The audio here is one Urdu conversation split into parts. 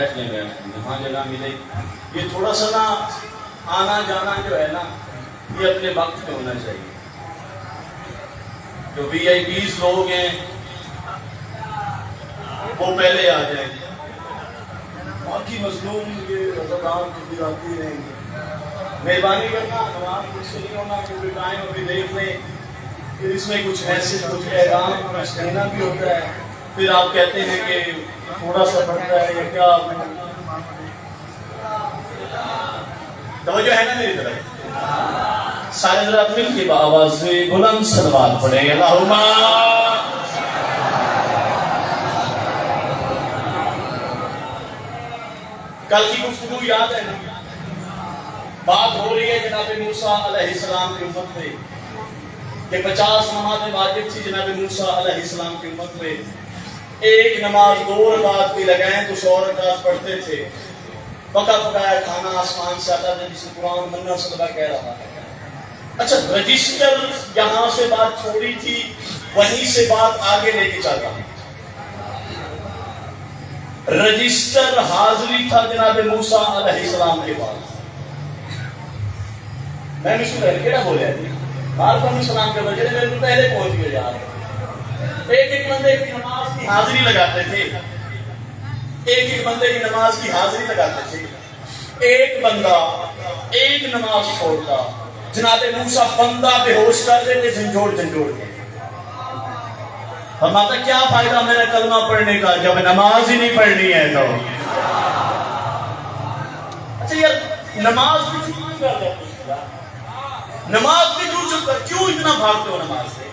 بیٹھ لیں گے جہاں جگہ ملے. یہ تھوڑا سا نا آنا جانا جو ہے نا یہ اپنے وقت پہ ہونا چاہیے. جو وی آئی پیز لوگ ہیں وہ پہلے آ جائیں گے, باقی مظلوم یہ رضاکار خود آتی رہیں گے. مہربانی کرنا نماز مجھ سے نہیں ہونا کیونکہ ٹائم ابھی دیکھ لیں, پھر اس میں کچھ ایسے کچھ احرام کہنا بھی ہوتا ہے, پھر آپ کہتے ہیں کہ تھوڑا سا بڑھتا ہے یا کیا. توجہ ہے نا میری طرف؟ سارے ذرا مل کے بآواز سے بلند صلوات پڑھیں اللہم. کل کی گفتگو یاد ہے نا, بات ہو رہی ہے جناب موسیٰ علیہ السلام کی امت میں کہ 50 نمازیں واجب تھی جناب موسیٰ علیہ السلام کی امت میں. ایک نماز 2 رکعت بھی لگائیں تو 100 رکعت پڑھتے تھے. پکا پکایا کھانا آسمان سے آتا تھا جسے قرآن منہ صدقہ کہہ رہا ہے. اچھا رجسٹر یہاں سے بات چھوڑی تھی وہیں سے بات آگے لے کے چل رہا. رجسٹر حاضری تھا جناب موسیٰ علیہ السلام کے پاس. میں نے سنا کیڑا بولیا تھی بار علیہ السلام کے بجے میرے کو پہلے پہنچ گئے یار. ایک بندے کی نماز کی حاضری لگاتے تھے, ایک بندے کی نماز کی حاضری لگاتے تھے. ایک بندہ ایک نماز چھوڑتا, جناب موسیٰ بندہ بے ہوش کر دیتے جھنجھوڑ جھنجھوڑ کے. فرماتا کیا فائدہ میرا کلمہ پڑھنے کا جب نماز ہی نہیں پڑھنی ہے تو. اچھا یار نماز بھی چھوٹ کر دیتے, نماز بھی کیوں اتنا بھاگتے ہو نماز سے؟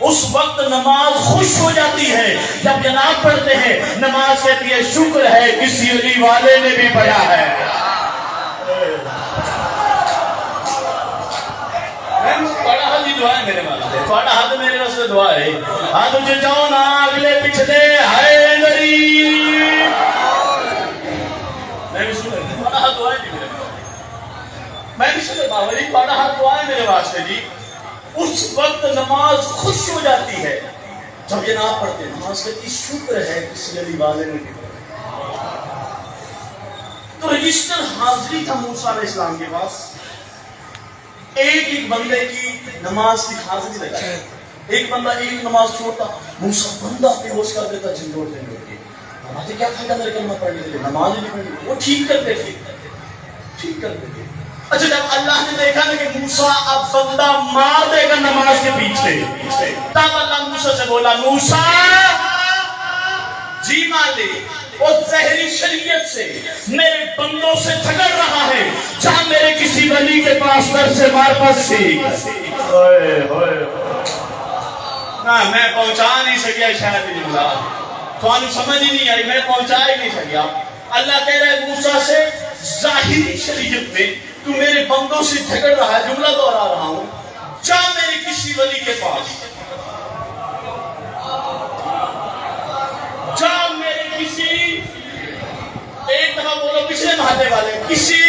اس وقت نماز خوش ہو جاتی ہے جب جناب پڑھتے ہیں. نماز کہتی ہے شکر ہے کسی علی والے نے بھی پڑھا ہے. بڑا حال دعا ہے میرے والے, بڑا حال میرے واسطے دعا ہے. ہاں تجھے جاؤ نا اگلے پچھلے ہے غریب. میں بھی سن بڑا حال دعا ہے میرے والے, میں بھی سن باوری بڑا حال دعا ہے میرے واسطے جی. اس وقت نماز خوش ہو جاتی ہے جب جناب پڑھتے ہیں. نماز کہتی شکر ہے کسی علی والے نے بھی پڑھا. تو رجسٹر حاضری تھا موسیٰ علیہ السلام کے پاس. ایک ایک بندے کی نماز کی حاضری لگائی. ایک بندہ ایک نماز چھوڑتا, موسیٰ بندہ بے ہوش کر دیتا جھنجھوڑ جھنجھوڑ کے. نماز کیا فائدہ میرے کلمہ پڑھنے کے لیے, نماز ہی نہیں پڑھنی. وہ ٹھیک کرتے تھے, ٹھیک کرتے تھے. اچھا جب اللہ نے دیکھا نا کہ موسیٰ اب بندہ مار دے گا نماز کے پیچھے, تب اللہ موسیٰ سے بولا موسیٰ جی مان لے وہ زہری شریعت سے میرے بندوں سے جھگڑ رہا ہے, جا میرے کسی ولی کے پاس در سے معرفت سیکھ. میں پہنچا نہیں سکیا شاید اللہ, تو انہوں سمجھ ہی نہیں آئی, میں پہنچا ہی نہیں سکیا. اللہ کہہ رہا ہے موسیٰ سے ظاہری شریعت میں تو میرے بندوں سے جھگڑ رہا ہے, جملہ دوہرا رہا ہوں, جا میرے کسی ولی کے پاس, جا میرے کسی, ایک دفعہ بولو پچھلے محلے والے, کسی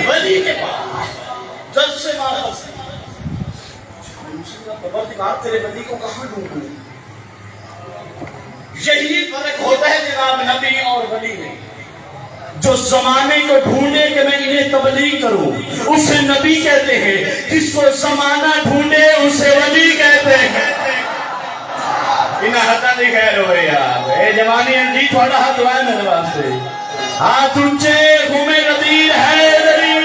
ولی کے پاس جلد سے معرفت سے. تیرے ولی کو کہاں ڈھونڈوں؟ یہی فرق ہوتا ہے جناب نبی اور ولی میں. جو زمانے کو ڈھونڈے کہ میں انہیں تبلیغ کروں اسے نبی کہتے ہیں, جس کو زمانہ ڈھونڈے اسے ولی کہتے ہیں. انہیں ہتھا نہیں خیر ہوئے یار, اے جوانی انجی تھوڑا ہاتھ ہوئے میرے واسطے. ہاتھ اونچے گھومے غدیر ہے غریب.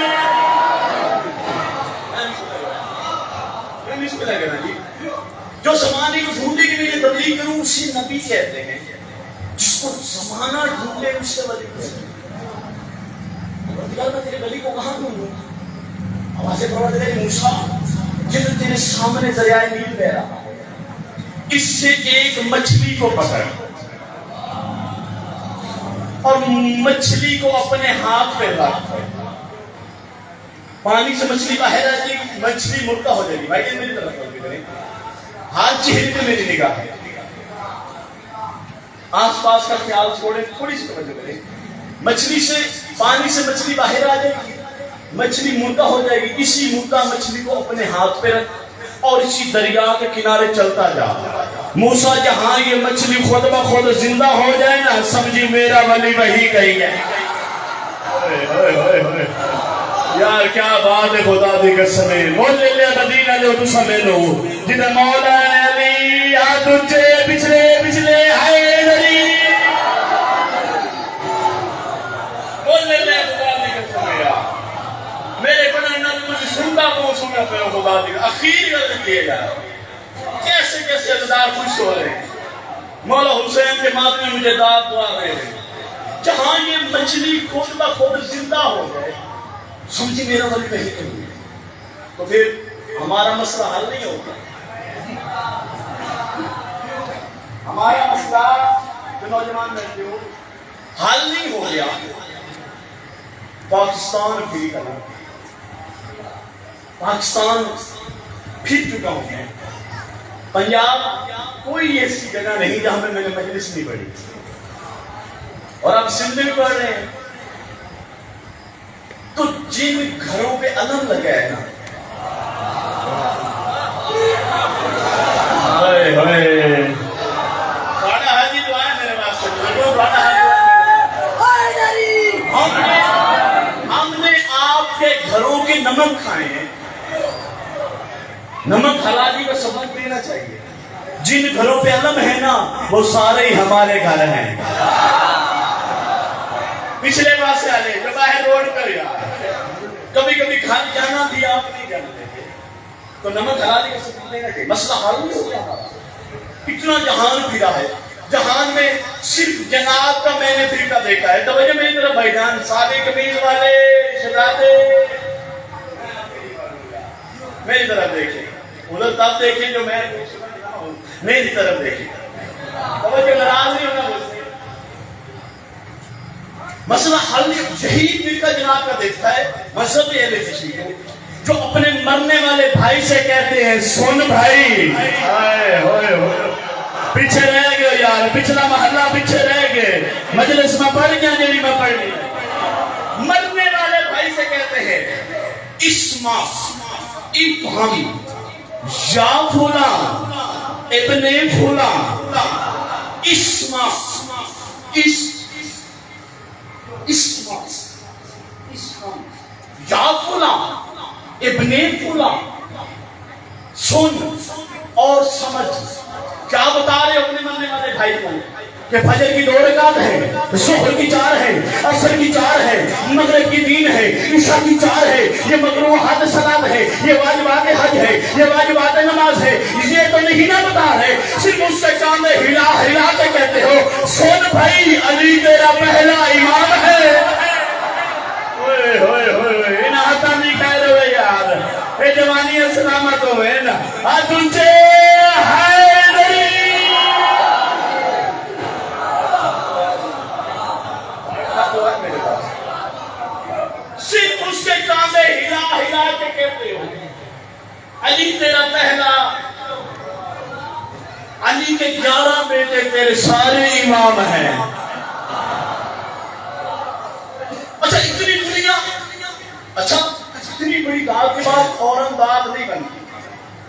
جو زمانے کو ڈھونڈے کہ میں انہیں تبلیغ کروں اسے نبی کہتے ہیں, جس کو زمانہ ڈھونڈے اسے ولی کہتے ہیں. میں تیرے ولی کو کہاں ڈھونڈوں؟ آوازیں پروردگار موسیٰ جب تیرے سامنے دریائے نیل بہہ رہا ہے, اس سے ایک مچھلی کو پکڑ اور مچھلی کو اپنے ہاتھ پہ رکھ. پانی سے مچھلی باہر آ جائے گی, مچھلی مردہ ہو جائے گی. بھائی میری طرف کریں, ہاتھ چہرے پہ میری نگاہ ہے, آس پاس کا خیال چھوڑے, تھوڑی سی توجہ کریں. مچھلی سے پانی سے مچھلی باہر آ جائے گی, مچھلی مردہ ہو جائے گی. اسی مردہ مچھلی کو اپنے ہاتھ پہ رکھ اور اسی دریا کے کنارے چلتا جا. موسیٰ جہاں یہ مچھلی خود بخود زندہ ہو جائے نا سمجھی میرا ولی وہی کہیں گے. یار کیا بات ہے خدا دی قسم ہے. مول لے لیا مدینہ لے تو سمے لو جنہیں مولا علی یا تجھے پچھلے پچھلے حیدری مول لے لیا خدا دی قسم ہے. میرے بنانا تجھے سنتا کون سننا پہ خدا دی اخیر غلط کیے جا کیسے کیسے اقدار خوش ہو رہے ہیں. مولا حسین کے ماتھ میں مجھے دعا رہے ہیں جہاں یہ مچھلی خود بخود زندہ ہو گئے سمجھی میرا ولی کہیں کہیں تو پھر ہمارا مسئلہ حل نہیں ہوگا. ہمارا مسئلہ جو نوجوان بیٹھے ہو حل نہیں ہو گیا. پاکستان پھر کرنا پاکستان پھر چکا ہوں میں. پنجاب کوئی ایسی جگہ نہیں جہاں میں نے مجلس نہیں پڑھی اور اب سندھ میں پڑھ رہے ہیں. تو جن گھروں پہ علم لگا ہے نا باڑا حاجی تو آئے میرے واسطے ہم نے آپ کے گھروں کے نمک کھائے ہیں. نمک حلالی کا سبق دینا چاہیے. جن گھروں پہ علم ہے نا وہ سارے ہی ہمارے گھر ہیں. پچھلے پاس والے جو باہر روڈ پر یار کبھی کبھی کھانے جانا بھی آپ نہیں جانتے تھے تو نمک حلالی کا سبق لینا چاہیے. مسئلہ حل نہیں ہو گیا. اتنا جہان پھرا ہے. جہان میں صرف جناب کا میں نے فرقہ دیکھا ہے. توجہ میری طرف بھائی جان سادے قمیض والے شہزادے میری طرف دیکھیں ادھر تب دیکھیں جو میں میری طرف دیکھیں. توجہ ناراض نہیں ہونا بولتے. مسئلہ حل شہید فرقہ جناب کا دیکھتا ہے مذہبی اہل تشیع جو اپنے مرنے والے بھائی سے کہتے ہیں سن بھائی پیچھے رہ گئے یار پچھلا محلہ پیچھے رہ گئے مجلس میں پڑھ گیا جیڑی میں پڑھ لی. مرنے والے بھائی سے کہتے ہیں اسما افہم یا فلان ابن فلان اسما یا فلان ابن فلان سن اور سمجھ. کیا بتا رہے اپنے مرنے والے بھائی کو کہ فجر کی 2 رکعت ہے ظہر کی 4 ہے عصر کی 4 ہے مغرب کی 3 ہے عشاء کی 4 ہے یہ مکروہات صلاۃ ہے یہ واجبات حج ہے یہ واجبات نماز ہے. یہ تو نہیں نہ بتا رہے صرف اس سے کام ہلا ہلا کے کہتے ہو سن بھائی علی تیرا پہلا امام ہے. انہاتا نہیں کہہ رہے یار اے جوانی سلامت ہوئے نا تجھے صرف اس کے کامے ہلا ہلا کے کہتے ہو علی تیرا پہلا. علی کے 11 بیٹے تیرے سارے امام ہیں. اچھا اتنی دنیا اچھا اتنی بڑی داد کے بعد فوراً داد نہیں بنتی.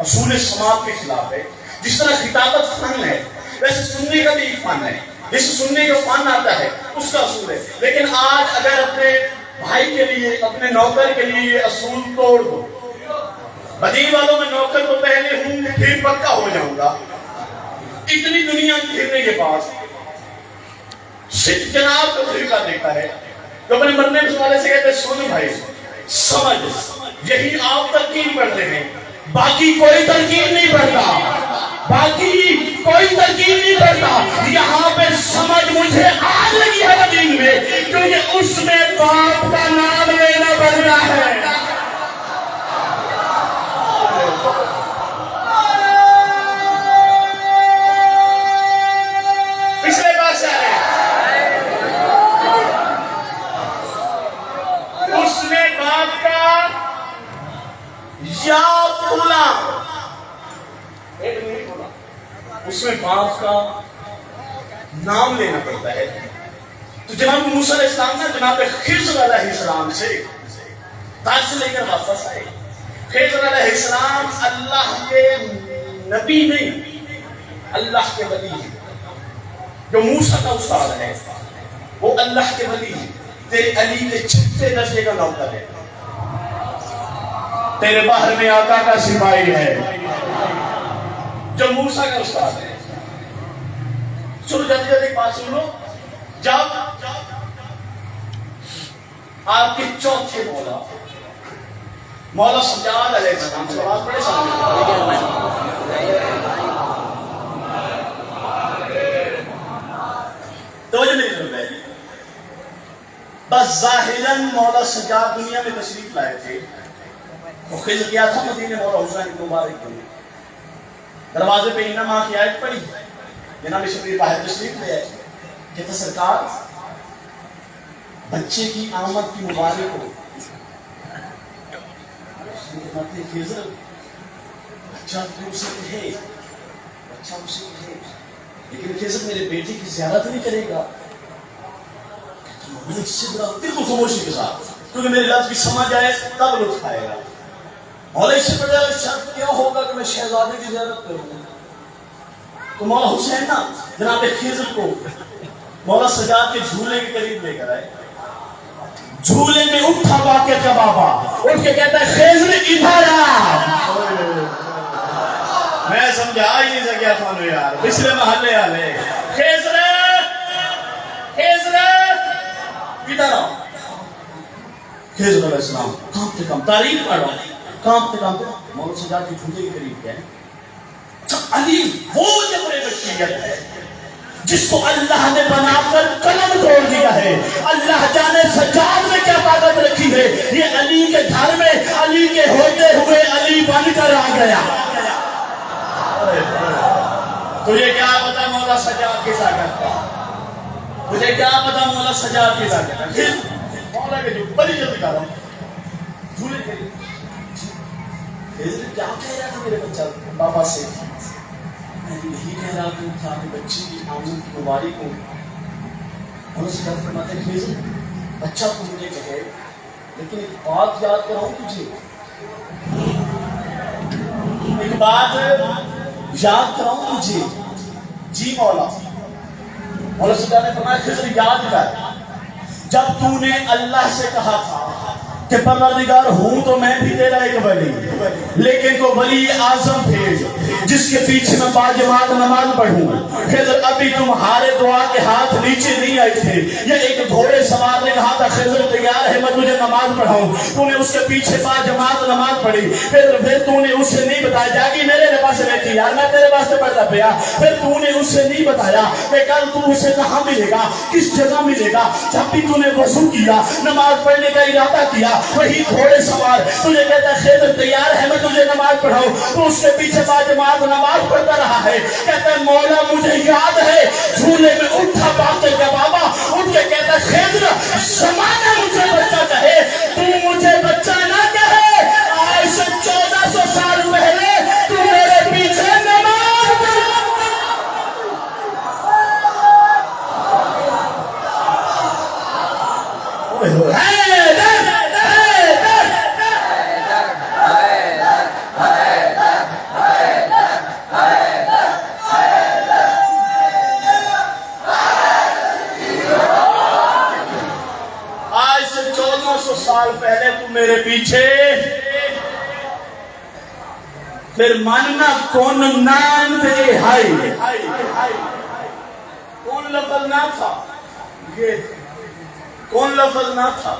اصول سماعت کے خلاف ہے. جس طرح خطابت فن ہے ویسے سننے کا بھی ایک فن ہے. جس سننے کا فن آتا ہے اس کا اصول ہے. لیکن آج اگر اپنے بھائی کے لیے اپنے نوکر کے لیے یہ اصول توڑ دو بدیل والوں میں نوکر تو پہلے ہوں پھر پکا ہو جاؤں گا. اتنی دنیا گھرنے کے پاس صرف جناب کا طریقہ دیکھا ہے تو اپنے مرنے والے سے کہتے ہیں سن بھائی سمجھ یہی آپ تلقین پڑھتے ہیں باقی کوئی تلقین نہیں پڑھتا. باقی کوئی تلقین نہیں پڑھتا. یہاں پہ سمجھ مجھے آج لگی ہے دین میں کیونکہ اس میں باپ کا نام لینا پڑ رہا ہے. پچھلے بار سے آئے اس میں باپ کا یا پولا اس میں باپ کا نام لینا پڑتا ہے. تو جناب موسیٰ علیہ السلام نے جناب خضر علیہ السلام سے تاج لے کر واپس آئے. خضر علیہ السلام اللہ کے نبی نہیں اللہ کے ولی ہیں، جو موسیٰ کا استاد ہے وہ اللہ کے ولی ہیں، تیرے علی کے چھٹے درجے کا نوکر ہے، تیرے بحر میں آقا کا سپاہی ہے جو موسیٰ کا استاد ہے۔ سنو جلدی جلدی ایک بات سن لو، جب آپ کے چوتھے مولا سجاد علیہ السلام سے بات پڑے سامنے توجہ نہیں سن رہے، بس ظاہراً مولا سجاد دنیا میں تشریف لائے تھے، وہ خضر کیا تھا مدینے مولا حسین کو مبارک کو دروازے پہ انعام کی آیت پڑی، جناب شبیر باہر تشریف لے آئے، کہتا سرکار بچے کی آمد کی مبارک ہو۔ خضر بچہ تو اسے کہے، بچہ اسے کہے، لیکن خضر میرے بیٹے کی زیارت نہیں کرے گا، اس سے بڑا بالکل خاموشی کے ساتھ، کیونکہ میرے لفظ بھی سمجھ آئے تب لطف آئے گا، اور اس سے بڑا شرط کیا ہوگا کہ میں شہزادے کی زیارت کروں گا؟ تو مولا حسین نا جناب خضر کو مولا سجاد کے جھولے کے قریب لے کر آئے، جھولے میں اٹھا واقع کا بابا اٹھ کے کہتا ہے خضر ادھر آ۔ میں سمجھا ہی نہیں سکیا تھانو یار، پچھلے محلے والے خضر ادھر آ۔ خضر علیہ السلام کانپتے کانپتے تعریف پڑھ رہا ہے، کانپتے کانپتے مولا سجاد کے جھولے کے قریب گئے۔ علی وہ جبر بشریت ہے جس کو اللہ نے بنا کر قلم توڑ دیا ہے، اللہ جانے سجاد میں کیا طاقت رکھی ہے، یہ علی کے گھر میں علی کے ہوتے ہوئے علی بن کر آ گیا۔ تجھے کیا پتا مولا سجاد کی طاقت کا، مجھے کیا پتا مولا سجاد کی طاقت کا، مولا کے جو بڑی جلدی کر رہا ہوں جھولے کے لیے کیا کہہ رہا تھا میرے بچہ بابا سے؟ میں یہی کہہ رہا تھا کہ بچے کی آمد کی مبارک ہو، اور اس کا فرماتے ہیں خضر بچہ تو مجھے کہے، لیکن ایک بات یاد کراؤں تجھے، ایک بات یاد کراؤں تجھے۔ جی مولا سجاد نے فرمایا خضر یاد کر، جب تو نے اللہ سے کہا تھا کہ پروردگار ہوں تو میں بھی تیرا ایک ولی، لیکن کو ولی اعظم بھیج جس کے پیچھے میں باجماعت نماز پڑھوں۔ خضر ابھی تمہارے دعا کے ہاتھ نیچے نہیں آئے تھے، یہ ایک گھوڑے سوار نے کہا تھا خضر تیار ہے میں تجھے نماز پڑھاؤں، تو نے اس کے پیچھے باجماعت نماز پڑھی، پھر تو نے اسے نہیں بتایا، جاگی میرے پاس بیٹھی یار میں تیرے پاس پڑھتا پیا، پھر تو نے اسے نہیں بتایا کہ کل تو اسے کہاں ملے گا، کس جگہ ملے گا، جب بھی تو نے وضو کیا نماز پڑھنے کا ارادہ کیا، وہی گھوڑے سوار تجھے کہتا ہے خضر تیار ہے میں تجھے نماز پڑھاؤں، تو اس کے پیچھے باجماعت نماز پڑھتا رہا ہے، کہتا ہے مولا مجھے یاد ہے جھولے میں اٹھا باقی کا بابا اٹھ کے کہتا ہے خضر زمانہ مجھے بچہ کہے تو مجھے بچہ نہ کہے، آج سے 1400 سال پہلے تو میرے پیچھے نماز پڑھا۔ سال پہلے تو میرے پیچھے، پھر ماننا کون نام تے ہائی کون لفظ نہ تھا، یہ کون لفظ نہ تھا۔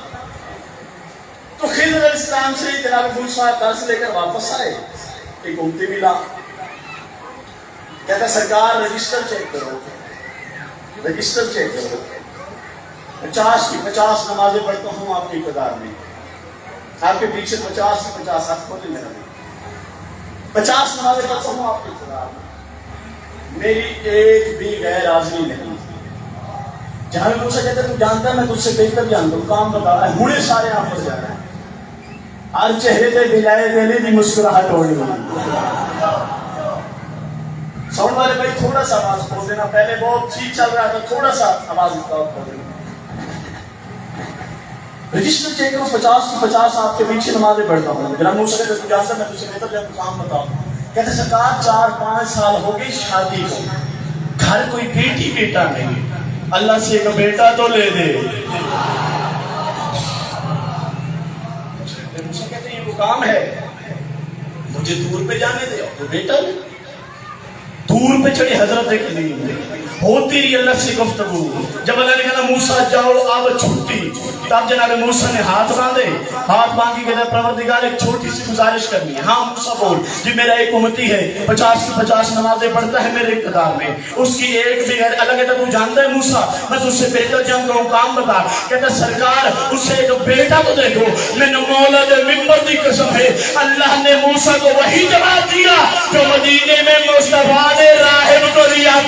تو خضر علیہ السلام سے جناب موسیٰ درس لے کر واپس آئے، ایک امتی ملا، کہتا سرکار رجسٹر چیک کرو، رجسٹر چیک کرو، 50 نمازیں پڑھتا ہوں آپ کی اقتدار میں، آپ کے پیچھے 50 آپ کھولے میرا نہیں، 50 نمازیں پڑھتا ہوں آپ کی اقتدار میں، میری ایک بھی غیر حاضری نہیں۔ جہاں میں پوچھا کہتا ہے تو جانتا ہے میں تجھ سے بہتر جانتا ہوں، کام بتا رہا ہے، ہونے سارے آپ پر جا رہے ہیں، ہر چہرے پہ بلائے دینے کی مسکراہٹ ہو رہی ہے۔ ساؤنڈ والے بھائی تھوڑا سا آواز کھول دینا، پہلے بہت ٹھیک چل رہا تھا، تھوڑا سا آواز کھول دینا۔ رجسٹر چیک کرو، 50 آپ کے پیچھے نمازیں پڑھتا ہوں، جناب موسیٰ کہتے تو جانتا ہے میں تجھ سے بہتر جانتا ہوں، کام بتاؤ۔ کہتے سرکار 4-5 سال ہو گئی شادی کو، گھر کوئی بیٹی بیٹا نہیں، اللہ سے ایک بیٹا تو لے دے۔ مجھے کہتے ہیں یہ وہ کام ہے، مجھے دور پہ جانے دے، تو بیٹا لے۔ دور پہ چڑھی حضرت کریم، ہوتی رہی اللہ سے گفتگو۔ جب اللہ نے کہا موسیٰ جاؤ اب چھٹی، تب جناب موسیٰ نے ہاتھ باندھے، ہاتھ باندھ کے کہتا پروردگار ایک چھوٹی سی گزارش کرنی ہے۔ ہاں موسیٰ بول، جی میرا ایک امتی ہے 50 کی 50 نمازیں پڑھتا ہے میرے اقتدار میں، اس کی ایک بھی غیر۔ اللہ کہتا تو جانتا ہے موسیٰ میں تجھ سے بہتر جانتا ہوں، کام بتا۔ کہتا سرکار اسے ایک بیٹا تو دے دو۔ میں نے مولا دے ممبر دی قسم ہے، اللہ نے موسیٰ کو وہی جواب دیا جو مدینے میں مصطفیٰ نے راہب کو دیا۔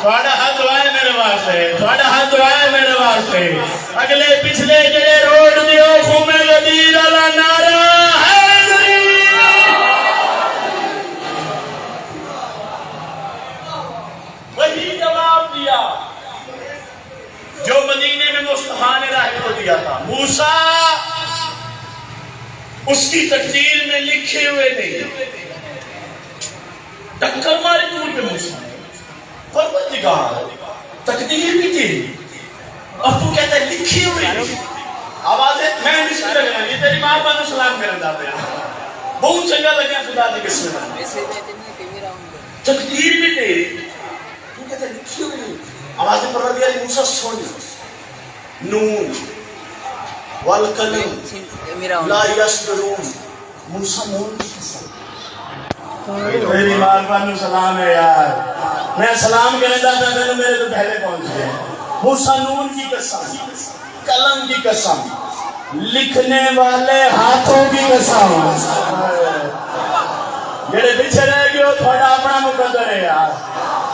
تھوڑا ہاتھ دعائے میرے واسطے، تھوڑا ہاتھ دعائے میرے واسطے۔ اگلے پچھلے جڑے روڈ دیو خومے غدیر اللہ نعرہ حیدری، وہی جواب دیا جو مدینے میں مصطفیٰ نے راہب کو دیا تھا۔ موسیٰ اس کی تقدیر میں لکھے ہوئے نہیں، ٹکر مارے دور پہ موسیٰ پروردگار تقدیر بھی تیری، اور تو کہتا ہے لکھی ہوئی آوازیں میں نہیں سن رہا، یہ تیری ماں باپ سلام کرنے دا پیا، بہت چنگا لگا خدا دی قسم۔ تقدیر بھی تیری، تو کہتا ہے لکھی ہوئی آوازیں پروردگار موسیٰ سن، نون والقلم لا یسطرون، موسیٰ نون میری ماں بانو سلام ہے یار، میں سلام کرنے دا تھا میرے تو پہلے پہنچ گئے۔ موسیٰ نون کی قسم، قلم کی قسم، لکھنے والے ہاتھوں کی قسم، جڑے پیچھے رہ گئے ہو تھوڑا اپنا مقدر ہے یار،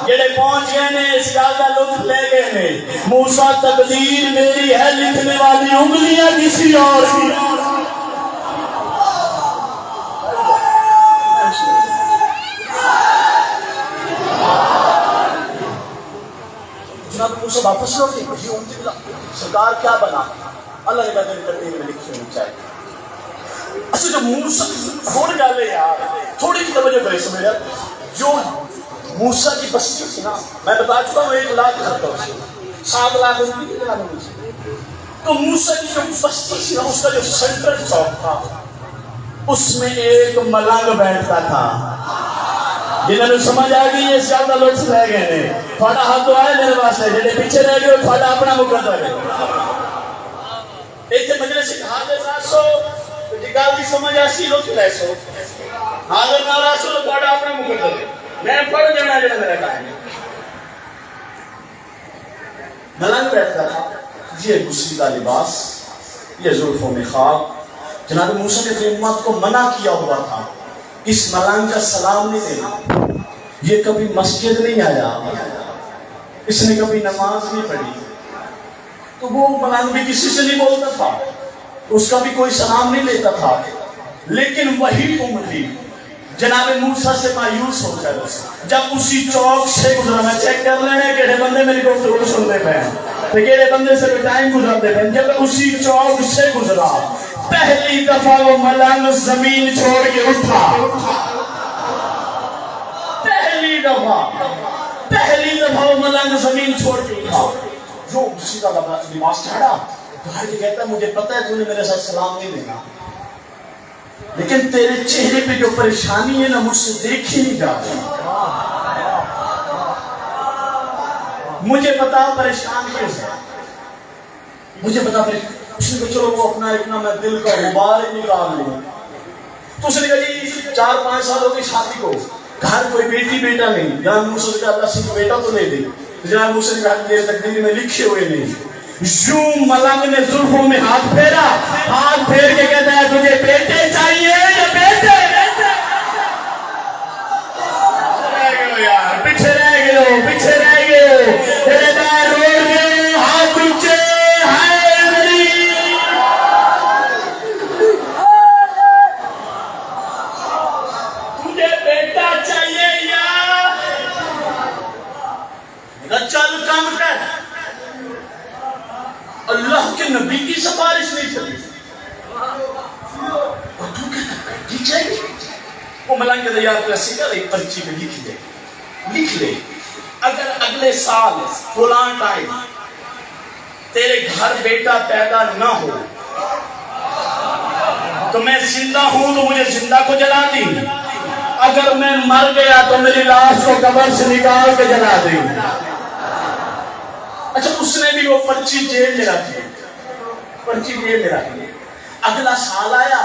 جڑے پہنچ گئے نے اس گل کا لطف لے گئے نے۔ موسیٰ تقدیر میری ہے، لکھنے والی انگلیاں کسی اور کی۔ موسیٰ واپس لوٹے، سرکار کیا بنا؟ اللہ نے کہا تیری تقدیر میں لکھی ہونی چاہیے۔ اچھا جو موسیٰ تھوڑی گالے یار، تھوڑی کی توجہ کرے سمجھ یار، جو موسیٰ کی بستی تھی نا، میں بتا چکا ہوں 1 لاکھ خرچہ اس سے 7 لاکھ روپے کی دلانے میں، تو موسیٰ کی جو بستی تھی نا، اس کا جو سینٹرل چوک تھا اس میں ایک ملنگ بیٹھتا تھا۔ جنہوں نے سمجھ آ گئی یہ زیادہ لطف رہ گئے نے، تھوڑا ہاتھ دعائے میرے واسطے، جنہے پیچھے رہ گئے تھوڑا اپنا مقدر ہے۔ ایتھے مجلس سے حاضر راسو جگال کی سمجھ آسی لطف لے سو، حاضر نہ راسو تھوڑا اپنا مقدر ہے۔ میں پڑھ جانا جنہا میرا کہا ہے ملنگ بیٹھتا تھا، یہ گسلی کا لباس، یہ زلفوں میں خواب۔ جناب موسیٰ نے اپنی امت کو منع کیا ہوا تھا اس ملنگ کا سلام نہیں دینا، یہ کبھی مسجد نہیں آیا، اس نے کبھی نماز نہیں پڑھی، تو وہ ملنگ بھی کسی سے نہیں بولتا تھا، اس کا بھی کوئی سلام نہیں لیتا تھا۔ لیکن وہی امتی جناب موسیٰ سے مایوس ہو کر جب اسی چوک سے گزرا، میں چیک کر لینے کہڑے بندے میری گفتگو سنتے پہ ہیں تو کہڑے بندے سے بھی ٹائم گزرتے پہ، جب اسی چوک سے گزرا پہلی دفعہ وہ ملنگ زمین چھوڑ کے اٹھا، پہلی دفعہ وہ ملنگ زمین چھوڑ کے اٹھا، جو اسی کا لباس چڑھا باہر کے کہتا ہے مجھے پتہ ہے تو نے میرے ساتھ سلام نہیں دینا، لیکن تیرے چہرے پہ جو پریشانی ہے نا مجھ سے دیکھی نہیں جا رہی، مجھے پتا پریشان کیوں ہے، مجھے پتا پریشان، اس نے کہا چلو وہ اپنا اتنا میں دل کا غبار نکال لوں، تو اس نے کہا جی 4-5 سال ہو گئی شادی کو، گھر کوئی بیٹی بیٹا نہیں، جناب موسیٰ نے کہا اللہ سے بیٹا تو لے دے، جناب موسیٰ نے کہا میرے تقدیر میں لکھے ہوئے نہیں۔ یوں ملنگ نے زلفوں میں ہاتھ پھیرا، ہاتھ پھیر کے کہتا ہے تجھے بیٹے چاہیے یا بیٹے؟ پیچھے رہ گئے ہو، پیچھے رہ گئے ہو، تیرے دائر روڑ گئے، ہاتھ اونچے، تجھے بیٹا چاہیے یا چل کام کر، اللہ کے نبی کی سفارش نہیں چلی، اور تو کہتا ہے بیٹی چاہیے؟ وہ ملنگ کے یار ایسی کر ایک پرچی میں لکھ لے اگر اگلے سال فلاں ٹائم تیرے گھر بیٹا پیدا نہ ہو تو میں زندہ ہوں تو مجھے زندہ کو جلا دی، اگر میں مر گیا تو میری لاش کو قبر سے نکال کے جلا دی۔ اچھا اس نے بھی وہ پرچی جیب میں رکھی، اگلا سال آیا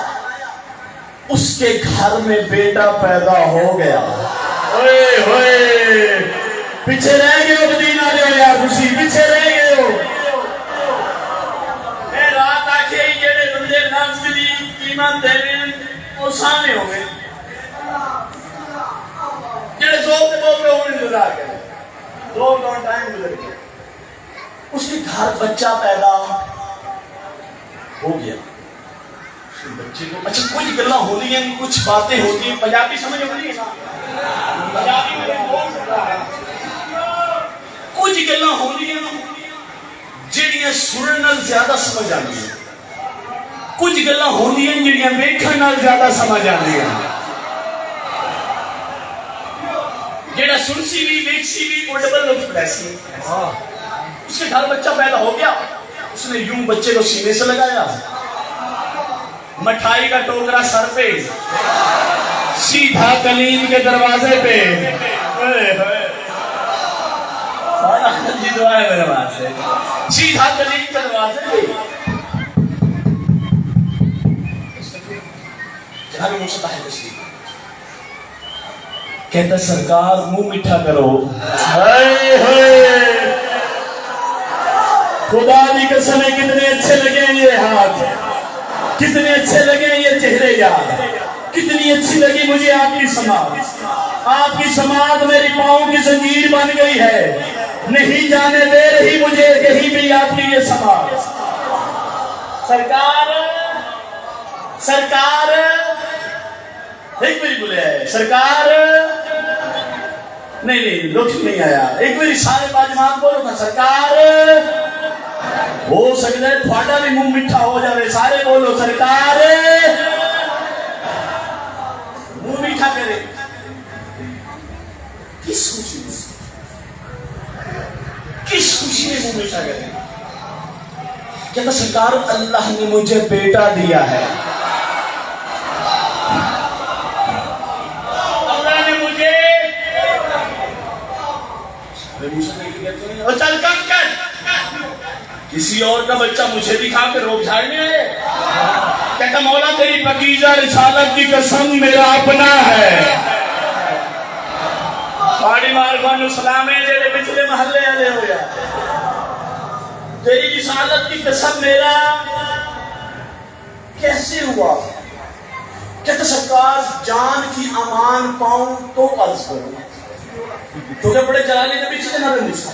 اس کے گھر میں بیٹا پیدا ہو گیا، اوئے ہوئے پیچھے رہ گئے ہو مدینہ دے یار خوشی، پیچھے رہ گئے ہو۔ میں رات آکھے جڑے بندے نفس دی قیمت دے وہ سامنے ہو گئے، جڑے زور تے بول رہے ہوں انتظار کرے، دو ٹائم گزر گیا، اس کے گھر بچہ پیدا ہو گیا۔ بچے کو اچھا کچھ گلا ہونی ہیں، کچھ باتیں ہوتی ہیں، پنجابی سمجھ ہوتی ہے نا، پنجابی میں بول سکتا ہے، کچھ گلا ہونی ہیں جڑیاں سنن نال زیادہ سمجھ آتی ہیں، کچھ گلا ہونی ہیں جڑیاں ویکھن نال زیادہ سمجھ آتی ہیں، جڑا سنسی بھی ویکسی بھی وہ ڈبل لطف ایسی۔ اس کے گھر بچہ پیدا ہو گیا، اس نے یوں بچے کو سینے سے لگایا، مٹھائی کا ٹوکرا سر پہ، سیدھا کلیم کے دروازے پہ، جی دعا ہے میرے بات سے، سیدھا کلیم کے دروازے پہ جناب موسیٰ ہے تشریف کہتا سرکار منہ میٹھا کرو، خدا دی قسم ہے کتنے اچھے لگے یہ ہاتھ، کتنے اچھے لگے یہ چہرے یار، کتنی اچھی لگی مجھے آپ کی سماعت، آپ کی سماعت میری پاؤں کی زنجیر بن گئی ہے، نہیں جانے دے رہی مجھے کہیں بھی آپ کی یہ سماعت۔ سرکار ایک بری بولے ہے سرکار، نہیں لطف نہیں آیا، ایک بری سارے باجمات بولو نا سرکار، ہو سکتا ہے تھوڑا بھی منہ میٹھا ہو جائے، سارے بولو سرکار، منہ میٹھا کرے، کس خوشی میں منہ میٹھا کرے؟ کہتا سرکار اللہ نے مجھے بیٹا دیا ہے، اللہ نے مجھے چل کر کسی اور کا بچہ مجھے دکھا کے روک جھاڑنے آئے، کہتا مولا تیری پکیزہ رسالت کی قسم میرا اپنا ہے، پاڑی مارگان اسلام ہے جیلے پچھلے محلے آلے ہو یا تیری رسالت کی قسم میرا کیسے ہوا؟ کہتا سرکار جان کی امان پاؤں تو عرض کروں، تو کہ بڑے جلالی نبی چلے نبی موسیٰ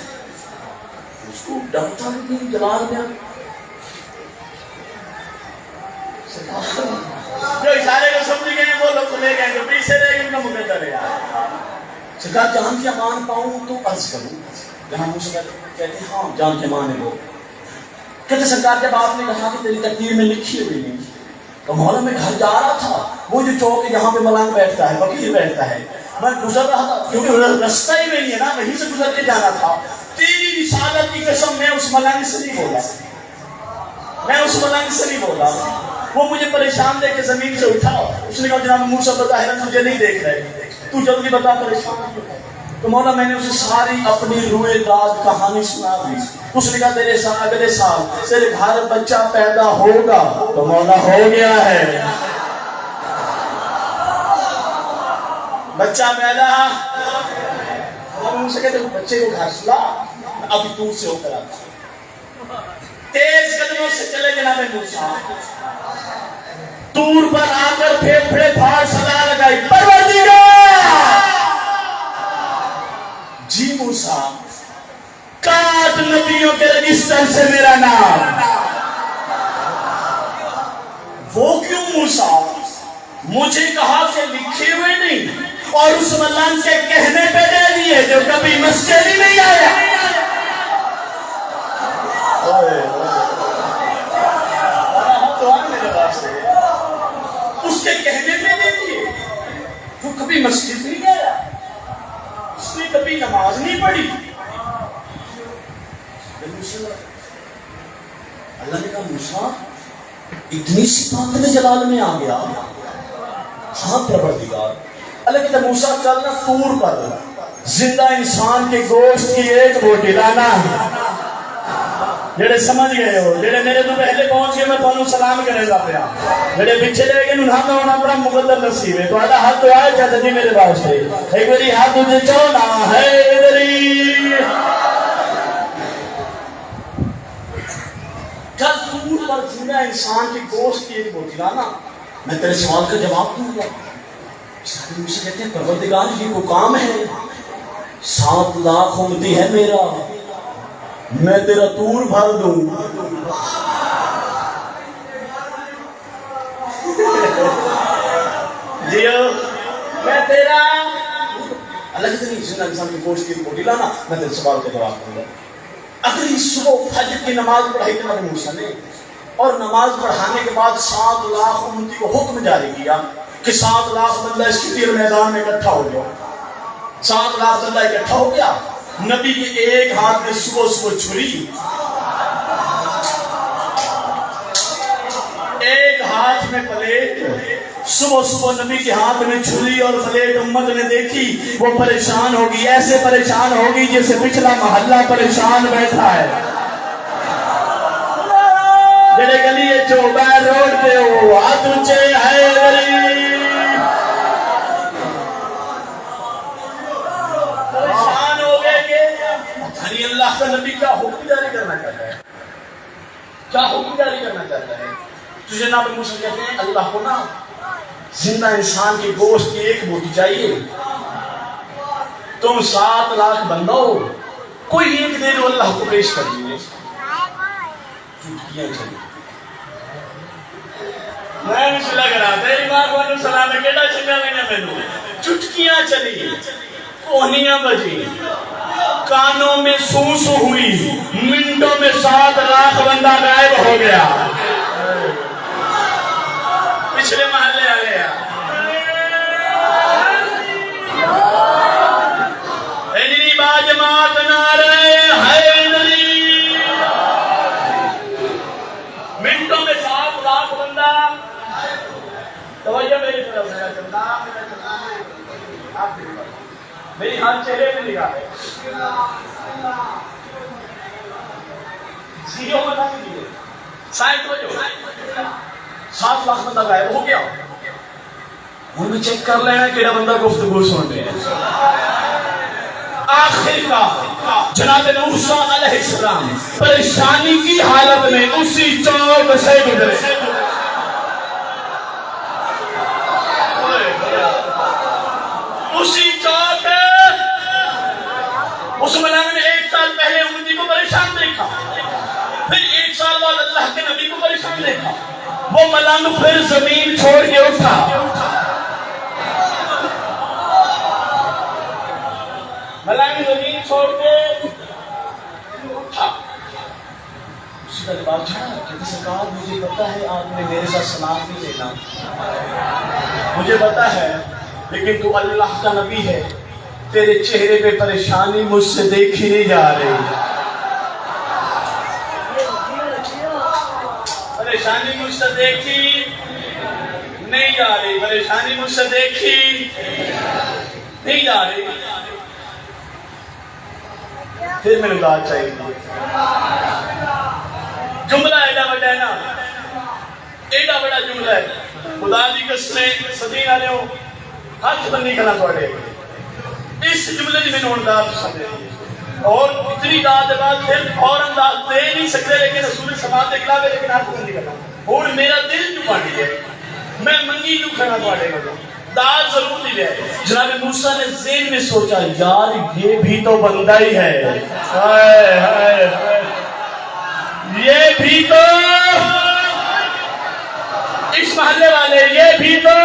اس کو ڈرتا نہیں جلال میں جو اشارے کو سمجھ گئے وہ لوگ لے گئے جو پیچھے رہے گئے ان کا مقدر ہے سرکار جان کی امان پاؤں تو عرض کروں، جہاں موسیٰ کہتے ہیں ہاں جان کی امان ہے وہ، کہتے سرکار جب آپ نے کہا کہ تیری تقدیر میں لکھی ہوئی نہیں، تو مولا میں گھر جا رہا تھا، وہ جو چوک ہے جہاں پہ ملنگ بیٹھتا ہے فقیر بیٹھتا ہے، میں گزر رہا تھا کیونکہ رستہ ہی نہیں ہے نا، وہیں سے گزر کے جانا تھا، تیری رسالت کی قسم میں اس ملنگ سے نہیں بولا، وہ مجھے پریشان دے کے زمین سے اٹھا، اس نے کہا جناب موسیٰ بظاہر تجھے نہیں دیکھ رہے، تو جلدی بتا پریشان کیوں ہے؟ تو مولا میں نے اسے ساری اپنی روئے داد کہانی سنا دی، اس نے کہا تیرے اگلے سال تیرے گھر بچہ پیدا ہوگا، تو مولا ہو گیا ہے، بچہ پیدا، اور ان سے کہتے ہیں بچے کو گھر سلا، ابھی دور سے ہو کر آتا، تیز قدموں سے چلے جناب موسیٰ، دور پر آ کر پھیپھڑے پھاڑ صدا لگائی، پروردگار جی موسیٰ کاٹ نبیوں کے رجسٹر سے میرا نام، وہ کیوں موسیٰ؟ مجھے کہا کہ لکھے ہوئے نہیں، اور اس ملنگ کے کہنے پہ دے دیے جو کبھی مسجد ہی نہیں آیا، اس کے کہنے پہ دے دیے، اللہ نے کہا موسیٰ اتنی سی بات میں جلال میں آ گیا؟ ہاں پروردگار۔ اللہ کہتا موسیٰ چلنا طور پر زندہ انسان کے گوشت کی ایک بوٹی لانا، جڑے سمجھ گئے ہو، جڑے میرے تو پہلے پہنچ گئے میں تمہیں سلام کرے گا پیا، جڑے پیچھے رہ گئے انہاں میں ہونا بڑا مقدر نصیب ہے۔ تہاڈا ہاتھ تو آئے چاہتا جی میرے واسطے، ایک باری ہاتھ تجھے چونا ہے ادھری کل طور پر زندہ انسان کے گوشت کی ایک بوٹی لانا، میں تیرے سوال کا جواب دوں گا۔ سارے مجھ سے کہتے ہیں پروردگار یہ کوئی کام ہے؟ 7 لاکھ امتی ہے میرا، میں تیرا طور بھر دوں۔ جیو میں تیرا اللہ کی طرح زندہ انسان کی گوشت کی بوٹی لانا، میں تیرے سوال کا جواب دوں گا۔ اگلی صبح فجر کی نماز پڑھائی تھی نبی موسیٰ نے، اور نماز پڑھانے کے بعد 7 لاکھ امتی کو حکم جاری کیا کہ 7 لاکھ بندہ اس کی تیر میدان میں اکٹھا ہو گیا۔ 7 لاکھ بندہ اکٹھا ہو گیا، نبی کے ایک ہاتھ میں صبح صبح چھری، ایک ہاتھ میں پلیٹ، صبح صبح نبی کے ہاتھ میں چھری اور پلیٹ امت نے دیکھی، وہ پریشان ہوگی، ایسے پریشان ہوگی جیسے پچھلا محلہ پریشان بیٹھا ہے۔ جڑے گلی چوبیر روڈ پہ ہو ہاتھ اونچے ہے پریشان ہو گئے کہ اللہ کا نبی کیا حکم جاری کرنا چاہتا ہے، کیا حکم جاری کرنا چاہتا ہے؟ تجھے نہ بھی موسیٰ کہتے ہیں اللہ کو نا زندہ انسان کے گوشت کی ایک بوٹی چاہیے، تم 7 لاکھ بندہ ہو، کوئی ایک دے دو اللہ کو پیش کر دیجیے۔ چٹکیاں چلی، میں مجھے لگ رہا تیری ماں کو انہوں سلام ہے کیڑا چنگا لینا میں نے، چٹکیاں چلی، کوہنیاں بجی، کانوں میں سو سو ہوئی، منٹوں میں 7 لاکھ بندہ غائب ہو گیا۔ پچھلے محلے آ گیا، اینی باجماعت نعرے حیدری، منٹوں میں 7 لاکھ بندہ۔ توجہ میری طرف میرا چلنا میری ہاتھ چہرے میں نگاہ ہے، زیرو بتا دیجیے، سائن تو جو 7 لاکھ بندہ غائب ہو گیا۔ ہم بھی چیک کر لینا کیڑا بندہ گفتگو سن رہے ہیں۔ آخر کا جناب موسیٰ علیہ السلام پریشانی کی حالت میں اسی چوک سے گزرے، اسی چوک اس ملنگ نے 1 سال پہلے امتی کو پریشان دیکھا، پھر 1 سال بعد اللہ کے نبی کو پریشان دیکھا، وہ ملنگ پھر زمین چھوڑ کے اٹھا، ملنگ زمین چھوڑ کے اٹھا، اسی کا جواب چھڑا کہ سرکار مجھے پتا ہے آپ نے میرے ساتھ سلام نہیں لینا، مجھے پتا ہے، لیکن تو اللہ کا نبی ہے، تیرے چہرے پہ پریشانی مجھ سے دیکھی نہیں جا رہی، پریشانی مجھ سے دیکھی نہیں جا رہی، پریشانی مجھ سے دیکھی نہیں جا رہی۔ پھر میں نے بات چاہیے جملہ ایڈا بڑا ہے نا، ایڈا بڑا جملہ ہے، خدا دی قسمیں صدی نہ لے ہو ہاتھ بندی کرنا پڑے، اس جملے کی میں نے انداز سمجھے، اور اتنی داد بعد پھر فوراً داد دے نہیں سکتے، لیکن رسول سماعت دکھلا گئے، لیکن ہاتھ بندی کرنا، اور میرا دل جو پاڑی ہے، میں منگی جو کھانا پڑے گا، داد ضرور دی لے۔ جناب موسیٰ نے ذہن میں سوچا یار یہ بھی تو بندہ ہی ہے، یہ بھی تو اس محلے والے، یہ بھی تو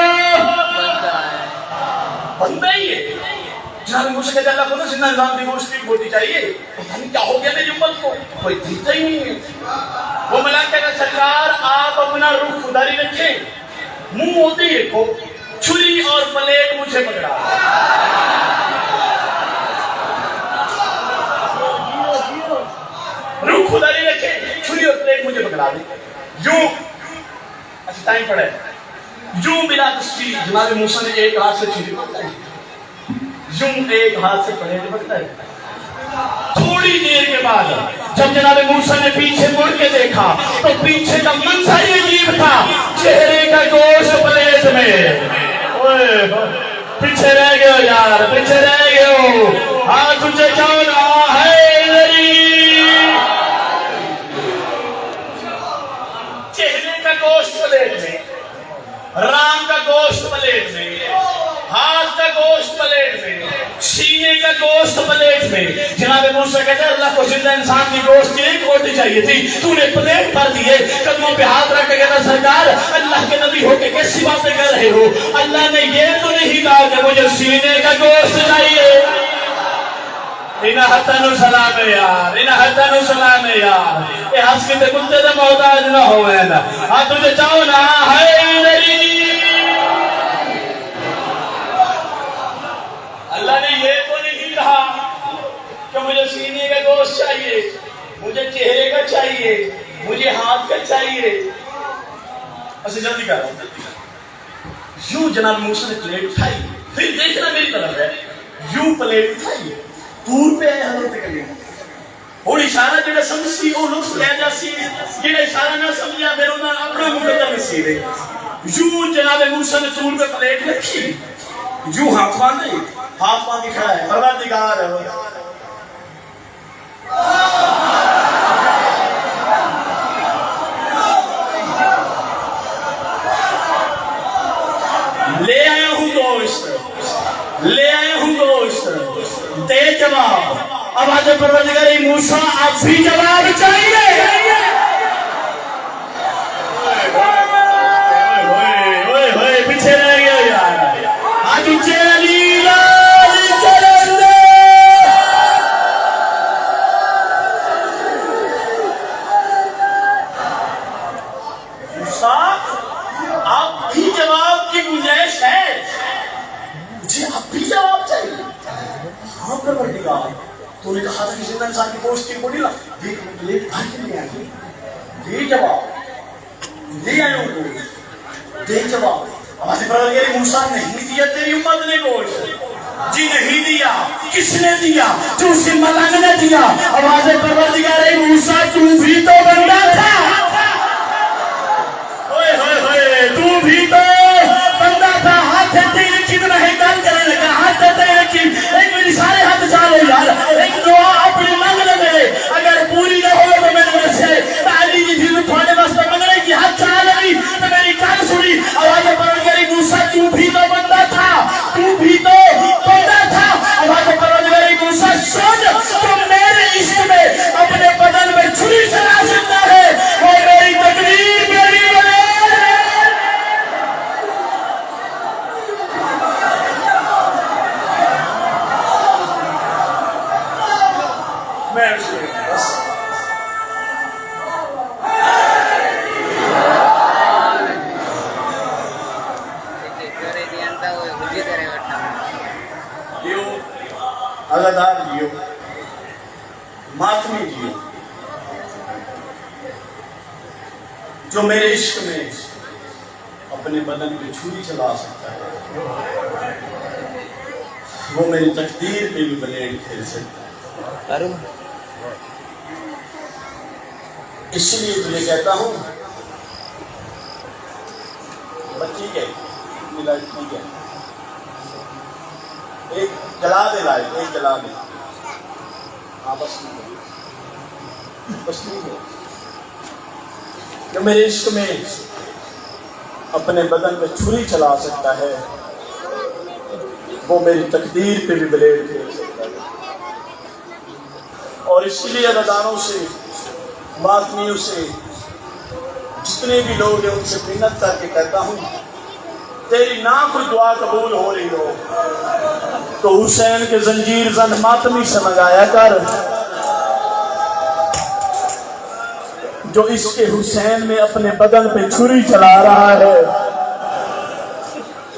بندہ ہی ہے۔ جناب موسیٰ کہتے اللہ کو نا زندہ نظام کی گوشت کی بوٹی چاہیے، پتہ نہیں کیا ہو گیا میری امت کو، کوئی دیتا ہی نہیں ہے۔ وہ ملک کہتا سرکار آپ اپنا رخ خداری رکھیں، منہ ہوتی ہے کو چھری اور پلیٹ مجھے پکڑا، رخ خداری رکھیں، چھری اور پلیٹ مجھے پکڑا دے. یوں اچھا ٹائم پڑا ہے. یوں بلا تشریح جناب موسیٰ نے ایک ہاتھ سے چھری پکڑائی, یوں ایک ہاتھ سے پلیٹ پکڑائی. تھوڑی دیر کے بعد جب جناب موسیٰ نے پیچھے مڑ کے دیکھا تو پیچھے کا منظر ہی عجیب تھا. چہرے کا گوشت پلیٹ میں. پیچھے رہ گئے ہو یار, پیچھے رہ گئے ہو. ہاں تجھے کون ہے میری, چہرے کا گوشت پلیٹ میں, رام کا گوشت پلیٹ میں, ہاتھ کا گوشت پلیٹ میں, سینے کا گوشت پلیٹ میں. جناب موسیٰ کہتے ہیں اللہ کو زندہ انسان کی گوشت کی ایک روٹی چاہیے تھی, تو نے پلیٹ بھر دیے. قدموں پہ ہاتھ رکھ کے کہتا سرکار اللہ کے نبی ہو کے کیسی باتیں کر رہے ہو, اللہ نے یہ تو نہیں کہا کہ مجھے سینے کا گوشت چاہیے. انہتنو سلام یار, انہتنو سلام یار. یہ ہنس کے تے کتے دے محتاج نہ ہوئے نا. ہاں تجھے چاہو نا ہے میری. اللہ نے یہ تو نہیں کہا کہ مجھے سینے کا گوشت چاہیے, مجھے چہرے کا چاہیے, مجھے ہاتھ کا چاہیے. اسے جلدی کر رہا ہوں. یوں جناب موسیٰ نے پلیٹ اٹھائی, پھر دیکھنا میری طرف ہے, یوں پلیٹ اٹھائی, دور پہ آئے حضرت کریم. اور اشارہ جڑا سمجھی وہ لطف لے جا سی, جڑا اشارہ نہ سمجھا پھر انہوں نے اپنا مقدر میں سی رہے. یوں جناب موسیٰ نے دور پہ پلیٹ رکھی, یوں ہاتھ باندھے, ہاتھ باندھ کھڑا ہے. پروردگار لے آیا ہوں گوشت, لے آیا ہوں گوشت, دے جواب. اب آج پروردگار موسیٰ آپ بھی جواب چاہیے. پیچھے رہ گیا یار. آج چلی راج چلن دے. موسیٰ آپ بھی جواب کی گنجائش ہے, مجھے آپ بھی جواب چاہیے. ہاں پروردگار, تو نے کہا تھا کہ زندہ انسان کی گوشت کی بولی نا, دیکھ پلیٹ بھر کے لے آئے. دے جواب, لے آئے ہوں گوشت, دے جواب. آواز پروردگار موسیٰ نہیں دیا تیری امت نے گوشت. جی نہیں دیا. کس نے دیا؟ جو اسی ملنگ نے دیا. آواز پروردگار موسیٰ تو بھی تو بندہ تھا, تو بھی تو بندہ تھا. ہاتھ تیرے کی نہیں گل کرنے لگا, ہاتھ تیرے کی. ایک میری سارے ہاتھ چالو یار, ایک دعا اپنی مانگنے میں اگر پوری نہ ہو تو میرے وجہ سے تعالی جی تھی تھوڑے واسطے منگنے کی ہاتھ چال رہی تو میری کان سنی. آواز پروردگار موسیٰ تو بھی تو بندہ تھا, تو بھی تو بندہ تھا. آواز پروردگار موسیٰ سوچ, تو میرے عشق میں اپنے بدن میں چھری چلا سکتا ہے, وہ میری تقدیر میری بنے. عزادار جیو, ماتمی جیو, جو میرے عشق میں اپنے بدن پہ چھری چلا سکتا ہے, وہ میری تقدیر پہ بھی بلیڈ کھیل سکتا ہے. اس لیے تجھے کہتا ہوں بچی کے لائٹ ٹھیک ہے, ایک جلا دے لائٹ, ایک جلا دے. ہاں بس ٹھیک ہے. جو میرے عشق میں اپنے بدن میں چھری چلا سکتا ہے, وہ میری تقدیر پہ بھی بلیڈ کھیل سکتا ہے. اور اس لیے عزاداروں سے, ماتمیوں سے, جتنے بھی لوگ ہیں ان سے منت کر کے کہتا ہوں, تیری نہ کوئی دعا قبول ہو رہی ہو تو حسین کے زنجیر زن ماتمی سے منگایا کر, جو اس کے حسین میں اپنے بدن پہ چھری چلا رہا ہے.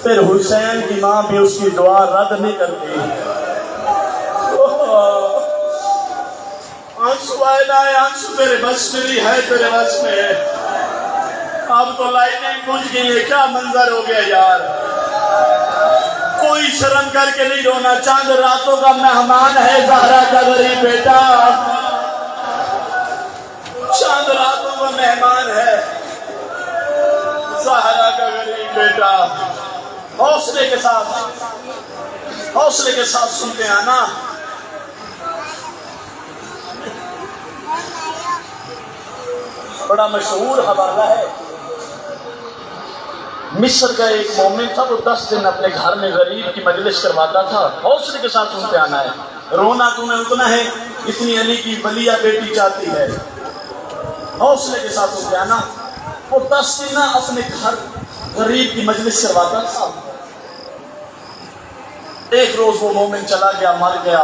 پھر حسین کی ماں بھی اس کی دعا رد نہیں کرتی. آنسو آئے نہ آئے، آنسو تیرے بس میں نہیں ہے، تیرے بس میں ہے۔ اب تو لائٹیں بجھ گئی ہیں، کیا منظر ہو گیا یار۔ کوئی شرم کر کے نہیں رونا، چاند راتوں کا مہمان ہے زہرا کا غریب بیٹا، چاند راتوں کا مہمان ہے زہرا کا غریب بیٹا۔ حوصلے کے ساتھ سنتے ہیں نا۔ بڑا مشہور حوالہ ہے، مصر کا ایک مومن تھا، وہ 10 دن اپنے گھر میں غریب کی مجلس کرواتا تھا۔ حوصلے کے ساتھ سنتے آنا ہے، رونا تمہیں اتنا ہے اتنی علی کی ولیہ بیٹی چاہتی ہے۔ حوصلے کے ساتھ سنتے آنا، وہ 10 دن اپنے گھر غریب کی مجلس کرواتا تھا۔ ایک روز وہ مومن چلا گیا، مر گیا۔